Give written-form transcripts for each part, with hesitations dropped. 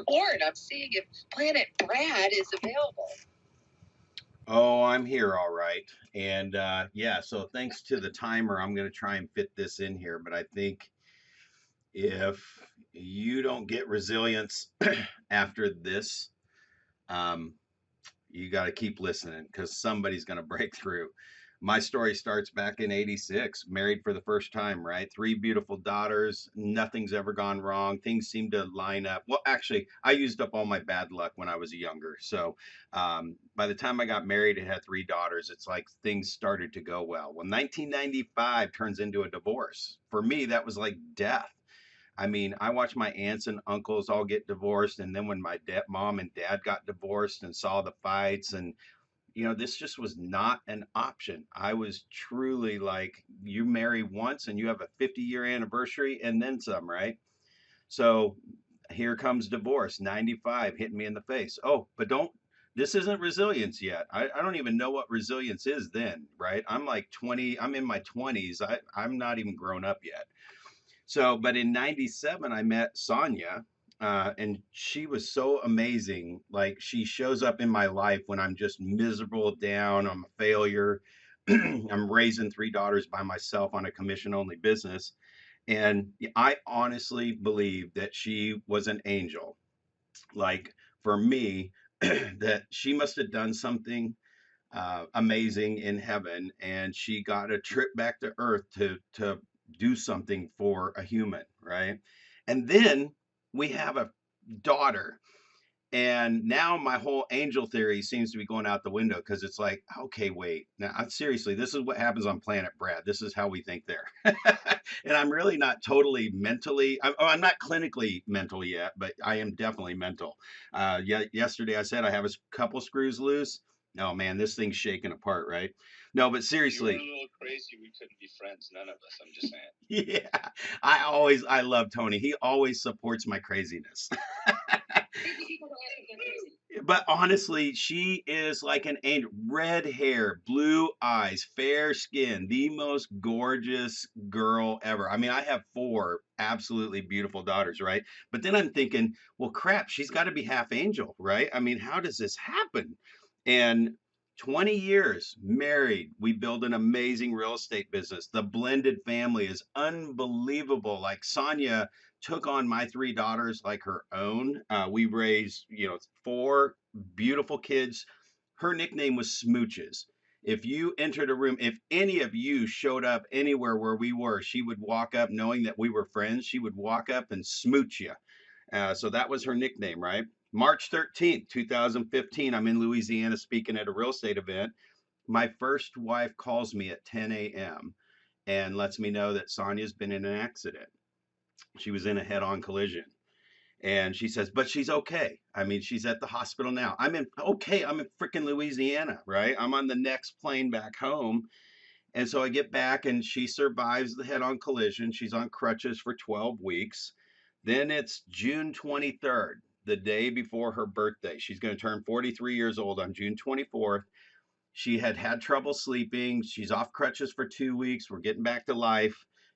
corn. I'm seeing if Planet Brad is available. Oh, I'm here all right. And yeah, so thanks to the timer, I'm going to try and fit this in here. But I think if you don't get resilience after this, um, you got to keep listening because somebody's going to break through. My story starts back in 86, married for the first time, right? Three beautiful daughters. Nothing's ever gone wrong. Things seem to line up. Well, actually, I used up all my bad luck when I was younger. So by the time I got married and had three daughters, it's like things started to go well. Well, 1995 turns into a divorce. For me, that was like death. I mean, I watched my aunts and uncles all get divorced, and then when my mom and dad got divorced and saw the fights, and this just was not an option. I was truly like, you marry once and you have a 50-year anniversary and then some, right? So here comes divorce, 95, hitting me in the face. Oh, but don't. This isn't resilience yet. I don't even know what resilience is then, right? I'm like 20, I'm in my 20s. I'm not even grown up yet. So, but in 97, I met Sonia, and she was so amazing. Like, she shows up in my life when I'm just miserable, down, I'm a failure. I'm raising three daughters by myself on a commission only business. And I honestly believe that she was an angel. Like, for me, that she must have done something amazing in heaven, and she got a trip back to earth to do something for a human, right? And then we have a daughter, and now my whole angel theory seems to be going out the window because it's like, okay, wait, now seriously, this is what happens on Planet Brad. This is how we think there. And I'm really not totally mentally, I'm not clinically mental yet, but I am definitely mental. Yesterday I said I have a couple screws loose. Oh man, this thing's shaking apart, right? No, but seriously. You're a little crazy. We couldn't be friends. None of us. I'm just saying. Yeah, I love Tony. He always supports my craziness. But honestly, she is like an angel. Red hair, blue eyes, fair skin, the most gorgeous girl ever. I mean, I have four absolutely beautiful daughters, right? But then I'm thinking, well, crap, she's got to be half angel, right? I mean, how does this happen? And 20 years married, we build an amazing real estate business. The blended family is unbelievable. Like Sonia took on my three daughters like her own. We raised, four beautiful kids. Her nickname was Smooches. If you entered a room, if any of you showed up anywhere where we were, she would walk up knowing that we were friends. She would walk up and smooch you. So that was her nickname, right? March 13th, 2015, I'm in Louisiana speaking at a real estate event. My first wife calls me at 10 a.m. and lets me know that Sonia's been in an accident. She was in a head-on collision. And she says, but she's okay. I mean, she's at the hospital now. I'm in freaking Louisiana, right? I'm on the next plane back home. And so I get back and she survives the head on collision. She's on crutches for 12 weeks. Then it's June 23rd, the day before her birthday. She's going to turn 43 years old on June 24th. She had had trouble sleeping. She's off crutches for 2 weeks. We're getting back to life.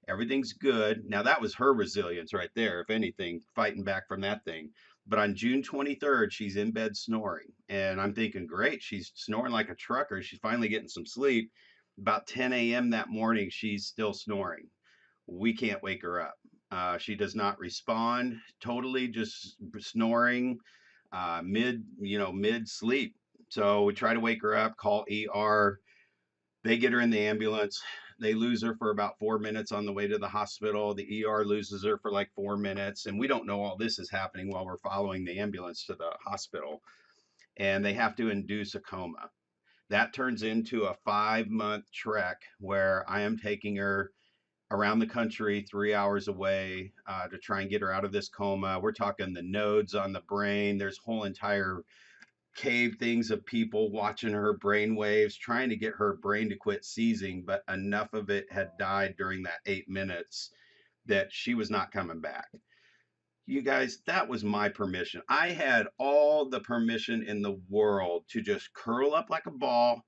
Everything's good. Now, that was her resilience right there, if anything, fighting back from that thing. But on June 23rd, she's in bed snoring. And I'm thinking, great, she's snoring like a trucker. She's finally getting some sleep. About 10 a.m. that morning, she's still snoring. We can't wake her up. She does not respond, totally just snoring mid sleep. So we try to wake her up, call ER. They get her in the ambulance. They lose her for about 4 minutes on the way to the hospital. The ER loses her for like 4 minutes. And we don't know all this is happening while we're following the ambulance to the hospital. And they have to induce a coma. That turns into a 5-month trek where I am taking her around the country, 3 hours away, to try and get her out of this coma. We're talking the nodes on the brain. There's whole entire cave things of people watching her brain waves, trying to get her brain to quit seizing, but enough of it had died during that 8 minutes that she was not coming back. You guys, that was my permission. I had all the permission in the world to just curl up like a ball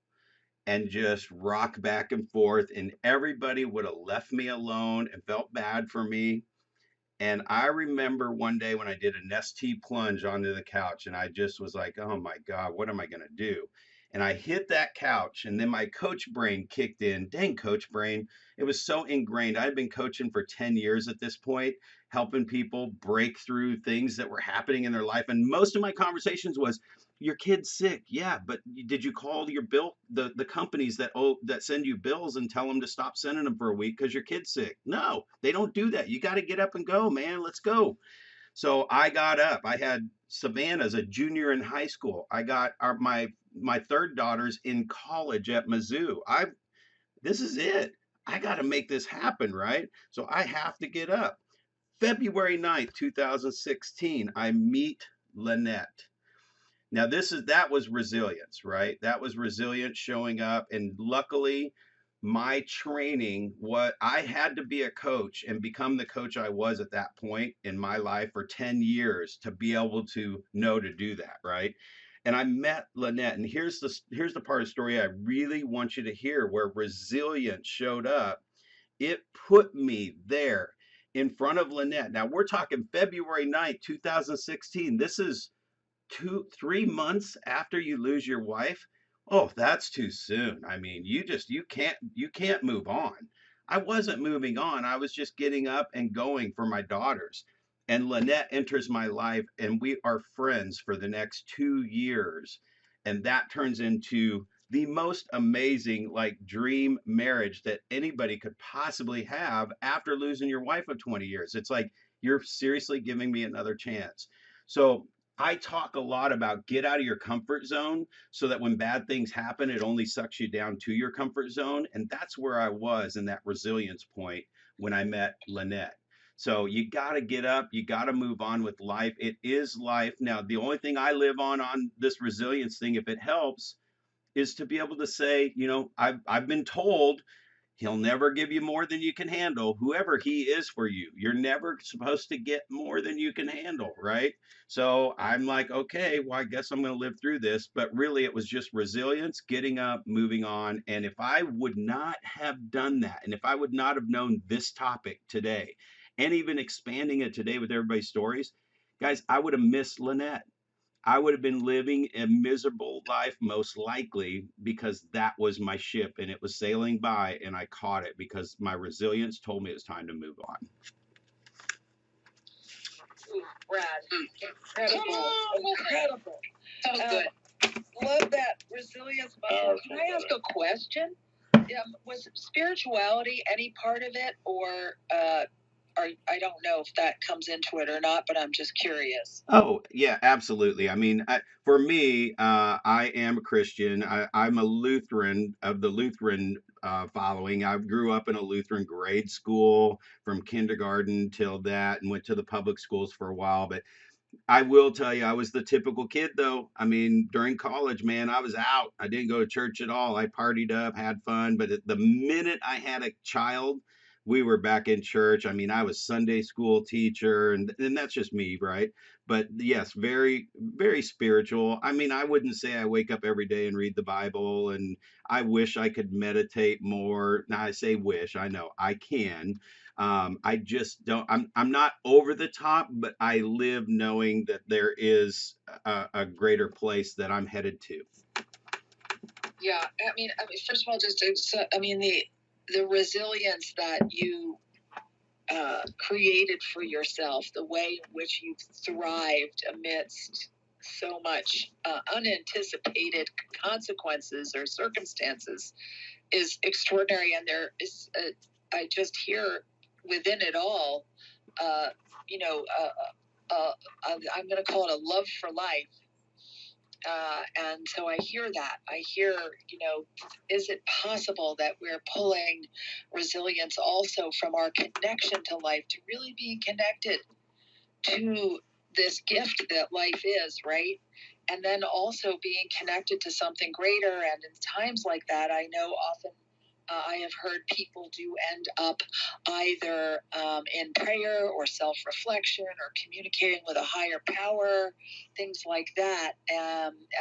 and just rock back and forth, and everybody would have left me alone and felt bad for me. And I remember one day when I did an ST plunge onto the couch, and I just was like, oh my God, what am I going to do? And I hit that couch, and then my coach brain kicked in. Dang, coach brain. It was so ingrained. I'd been coaching for 10 years at this point, helping people break through things that were happening in their life. And most of my conversations was, your kid's sick. Yeah, but did you call your bill, the companies that send you bills and tell them to stop sending them for a week because your kid's sick? No, they don't do that. You got to get up and go, man. Let's go. So I got up. I had Savannah as a junior in high school. I got my third daughter's in college at Mizzou. This is it. I got to make this happen, right? So I have to get up. February 9th, 2016, I meet Lynette. Now that was resilience, right? That was resilience showing up. And luckily, my training, what I had to be a coach and become the coach I was at that point in my life for 10 years to be able to know to do that, right? And I met Lynette, and here's the part of the story I really want you to hear where resilience showed up. It put me there in front of Lynette. Now we're talking February 9th, 2016. This is 3 months after you lose your wife. Oh, that's too soon. I mean, you can't move on. I wasn't moving on. I was just getting up and going for my daughters. And Lynette enters my life, and we are friends for the next 2 years. And that turns into the most amazing, like, dream marriage that anybody could possibly have after losing your wife of 20 years. It's like, you're seriously giving me another chance. So I talk a lot about get out of your comfort zone so that when bad things happen, it only sucks you down to your comfort zone. And that's where I was in that resilience point when I met Lynette. So you got to get up, you got to move on with life. It is life. Now, the only thing I live on this resilience thing, if it helps, is to be able to say, I've been told he'll never give you more than you can handle, whoever he is for you. You're never supposed to get more than you can handle, right? So I'm like, okay, well, I guess I'm going to live through this. But really, it was just resilience, getting up, moving on. And if I would not have done that, and if I would not have known this topic today, and even expanding it today with everybody's stories, guys, I would have missed Lynette. I would have been living a miserable life most likely because that was my ship and it was sailing by and I caught it because my resilience told me it's time to move on. Ooh, Brad, incredible, incredible. So good. Love that resilience. Can I ask a question? Was spirituality any part of it, or I don't know if that comes into it or not, but I'm just curious. Oh, yeah, absolutely. I mean, for me, I am a Christian. I'm a Lutheran of the Lutheran following. I grew up in a Lutheran grade school from kindergarten till that and went to the public schools for a while. But I will tell you, I was the typical kid, though. I mean, during college, man, I was out. I didn't go to church at all. I partied up, had fun. But the minute I had a child, we were back in church. I mean, I was Sunday school teacher, and that's just me, right? But yes, very, very spiritual. I mean, I wouldn't say I wake up every day and read the Bible, and I wish I could meditate more. Now, I say wish, I know I can. I just don't. I'm not over the top, but I live knowing that there is a greater place that I'm headed to. Yeah, first of all, the resilience that you created for yourself, the way in which you've thrived amidst so much unanticipated consequences or circumstances is extraordinary. And there is, I just hear within it all, I'm going to call it a love for life. And so I hear that. I hear, is it possible that we're pulling resilience also from our connection to life to really be connected to this gift that life is, right? And then also being connected to something greater. And in times like that, I know often I have heard people do end up either in prayer or self-reflection or communicating with a higher power, things like that,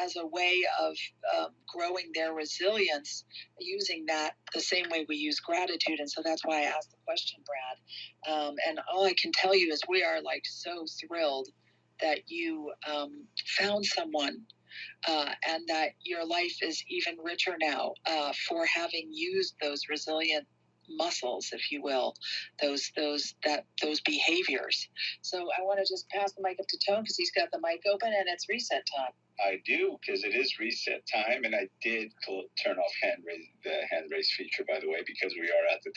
as a way of growing their resilience, using that the same way we use gratitude. And so that's why I asked the question, Brad. And all I can tell you is we are like so thrilled that you found someone, and that your life is even richer now for having used those resilient muscles, if you will, those behaviors. So I want to just pass the mic up to Tone because he's got the mic open and it's reset time. I do, because it is reset time, and I did turn off the hand raise feature, by the way, because we are at the